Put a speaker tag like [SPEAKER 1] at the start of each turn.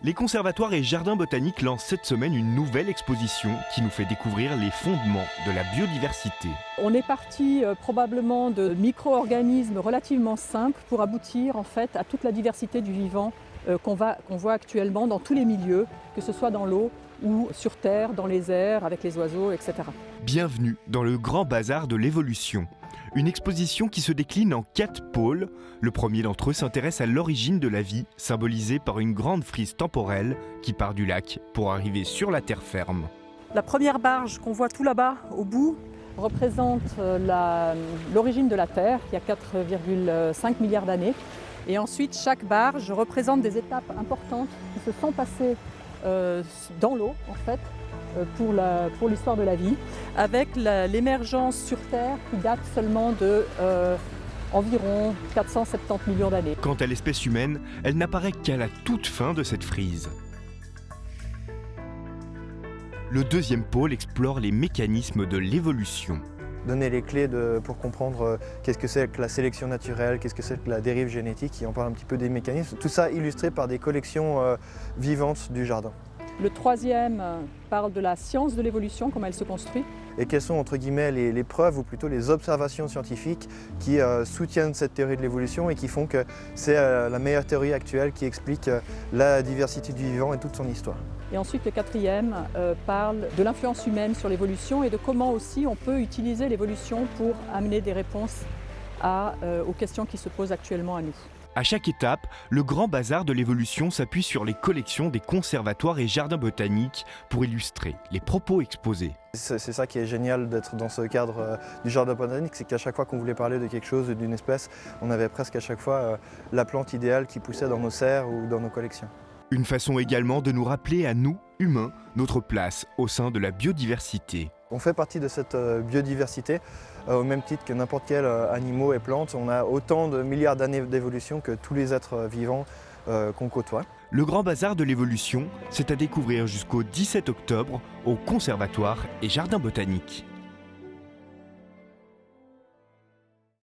[SPEAKER 1] Les conservatoires et jardins botaniques lancent cette semaine une nouvelle exposition qui nous fait découvrir les fondements de la biodiversité.
[SPEAKER 2] On est parti probablement de micro-organismes relativement simples pour aboutir en fait à toute la diversité du vivant qu'on voit actuellement dans tous les milieux, que ce soit dans l'eau ou sur terre, dans les airs, avec les oiseaux, etc.
[SPEAKER 1] Bienvenue dans le grand bazar de l'évolution. Une exposition qui se décline en 4 pôles. Le premier d'entre eux s'intéresse à l'origine de la vie, symbolisée par une grande frise temporelle qui part du lac pour arriver sur la terre ferme.
[SPEAKER 2] La première barge qu'on voit tout là-bas, au bout, représente l'origine de la Terre, il y a 4,5 milliards d'années. Et ensuite, chaque barge représente des étapes importantes qui se sont passées dans l'eau, en fait, pour l'histoire de la vie, avec l'émergence sur Terre qui date seulement de environ 470 millions d'années.
[SPEAKER 1] Quant à l'espèce humaine, elle n'apparaît qu'à la toute fin de cette frise. Le deuxième pôle explore les mécanismes de l'évolution.
[SPEAKER 3] Donner les clés pour comprendre qu'est-ce que c'est que la sélection naturelle, qu'est-ce que c'est que la dérive génétique, et on parle un petit peu des mécanismes. Tout ça illustré par des collections vivantes du jardin.
[SPEAKER 2] Le troisième parle de la science de l'évolution, comment elle se construit.
[SPEAKER 3] Et quelles sont entre guillemets les preuves ou plutôt les observations scientifiques qui soutiennent cette théorie de l'évolution et qui font que c'est la meilleure théorie actuelle qui explique la diversité du vivant et toute son histoire.
[SPEAKER 2] Et ensuite le quatrième parle de l'influence humaine sur l'évolution et de comment aussi on peut utiliser l'évolution pour amener des réponses aux questions qui se posent actuellement à nous.
[SPEAKER 1] À chaque étape, le grand bazar de l'évolution s'appuie sur les collections des conservatoires et jardins botaniques pour illustrer les propos exposés.
[SPEAKER 3] C'est ça qui est génial d'être dans ce cadre du jardin botanique, c'est qu'à chaque fois qu'on voulait parler de quelque chose, d'une espèce, on avait presque à chaque fois la plante idéale qui poussait dans nos serres ou dans nos collections.
[SPEAKER 1] Une façon également de nous rappeler à nous, humains, notre place au sein de la biodiversité.
[SPEAKER 3] On fait partie de cette biodiversité, au même titre que n'importe quel animal et plante. On a autant de milliards d'années d'évolution que tous les êtres vivants qu'on côtoie.
[SPEAKER 1] Le grand bazar de l'évolution, c'est à découvrir jusqu'au 17 octobre au Conservatoire et Jardin botanique.